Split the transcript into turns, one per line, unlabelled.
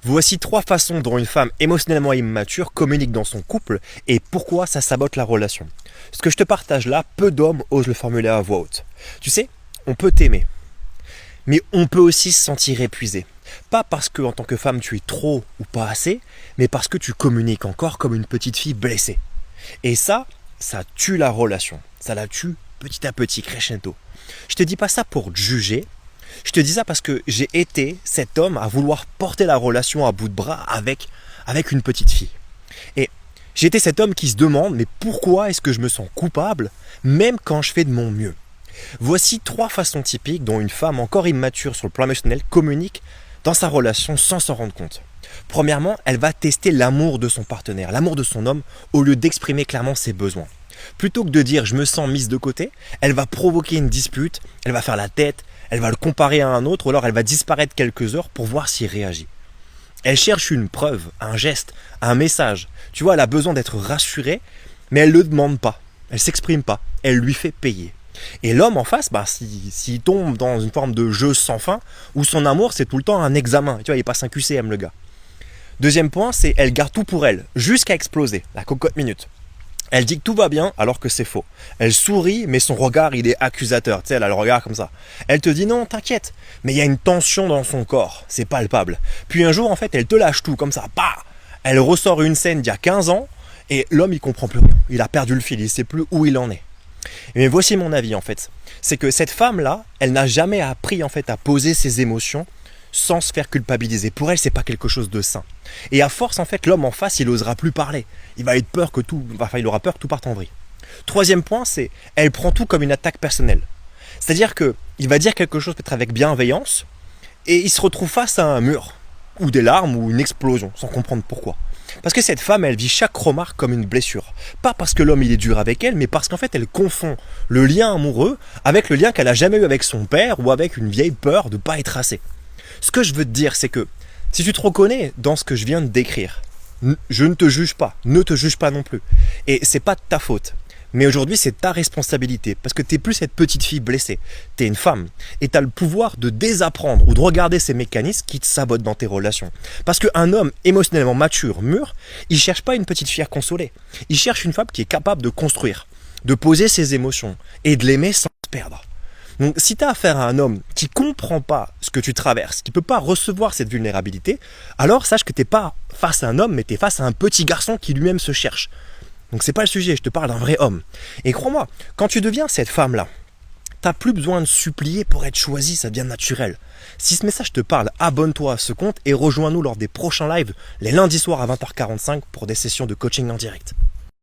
Voici 3 façons dont une femme émotionnellement immature communique dans son couple et pourquoi ça sabote la relation. Ce que je te partage là, peu d'hommes osent le formuler à voix haute. Tu sais, on peut t'aimer, mais on peut aussi se sentir épuisé. Pas parce que en tant que femme tu es trop ou pas assez, mais parce que tu communiques encore comme une petite fille blessée. Et ça tue la relation. Ça la tue petit à petit, crescendo. Je te dis pas ça pour te juger. Je te dis ça parce que j'ai été cet homme à vouloir porter la relation à bout de bras avec une petite fille. Et j'ai été cet homme qui se demande mais pourquoi est-ce que je me sens coupable même quand je fais de mon mieux. Voici 3 façons typiques dont une femme encore immature sur le plan émotionnel communique dans sa relation sans s'en rendre compte. Premièrement, elle va tester l'amour de son partenaire, l'amour de son homme, au lieu d'exprimer clairement ses besoins. Plutôt que de dire je me sens mise de côté, elle va provoquer une dispute, elle va faire la tête, elle va le comparer à un autre, ou alors elle va disparaître quelques heures pour voir s'il réagit. Elle cherche une preuve, un geste, un message. Tu vois, elle a besoin d'être rassurée, mais elle ne le demande pas, elle ne s'exprime pas, elle lui fait payer. Et l'homme en face, s'il tombe dans une forme de jeu sans fin, où son amour c'est tout le temps un examen, tu vois, il passe un QCM le gars. Deuxième point, c'est elle garde tout pour elle, jusqu'à exploser, la cocotte minute. Elle dit que tout va bien alors que c'est faux. Elle sourit mais son regard il est accusateur, tu sais, elle a le regard comme ça. Elle te dit non, t'inquiète, mais il y a une tension dans son corps, c'est palpable. Puis un jour en fait elle te lâche tout comme ça, bah. Elle ressort une scène d'il y a 15 ans et l'homme il comprend plus rien. Il a perdu le fil, il sait plus où il en est. Mais voici mon avis en fait, c'est que cette femme là, elle n'a jamais appris en fait à poser ses émotions sans se faire culpabiliser. Pour elle, c'est pas quelque chose de sain. Et à force, en fait, l'homme en face, il osera plus parler. Il aura peur que tout parte en vrille. Troisième point, c'est elle prend tout comme une attaque personnelle. C'est-à-dire que il va dire quelque chose peut-être avec bienveillance et il se retrouve face à un mur ou des larmes ou une explosion sans comprendre pourquoi. Parce que cette femme, elle vit chaque remarque comme une blessure. Pas parce que l'homme il est dur avec elle, mais parce qu'en fait elle confond le lien amoureux avec le lien qu'elle a jamais eu avec son père ou avec une vieille peur de ne pas être assez. Ce que je veux te dire, c'est que si tu te reconnais dans ce que je viens de décrire, je ne te juge pas, ne te juge pas non plus. Et c'est pas de ta faute. Mais aujourd'hui, c'est ta responsabilité. Parce que tu n'es plus cette petite fille blessée. Tu es une femme. Et tu as le pouvoir de désapprendre ou de regarder ces mécanismes qui te sabotent dans tes relations. Parce qu'un homme émotionnellement mature, mûr, il ne cherche pas une petite fille à consoler. Il cherche une femme qui est capable de construire, de poser ses émotions et de l'aimer sans se perdre. Donc si tu as affaire à un homme qui ne comprend pas ce que tu traverses, qui ne peut pas recevoir cette vulnérabilité, alors sache que tu n'es pas face à un homme, mais tu es face à un petit garçon qui lui-même se cherche. Donc c'est pas le sujet, je te parle d'un vrai homme. Et crois-moi, quand tu deviens cette femme-là, tu n'as plus besoin de supplier pour être choisi, ça devient naturel. Si ce message te parle, abonne-toi à ce compte et rejoins-nous lors des prochains lives, les lundis soirs à 20h45 pour des sessions de coaching en direct.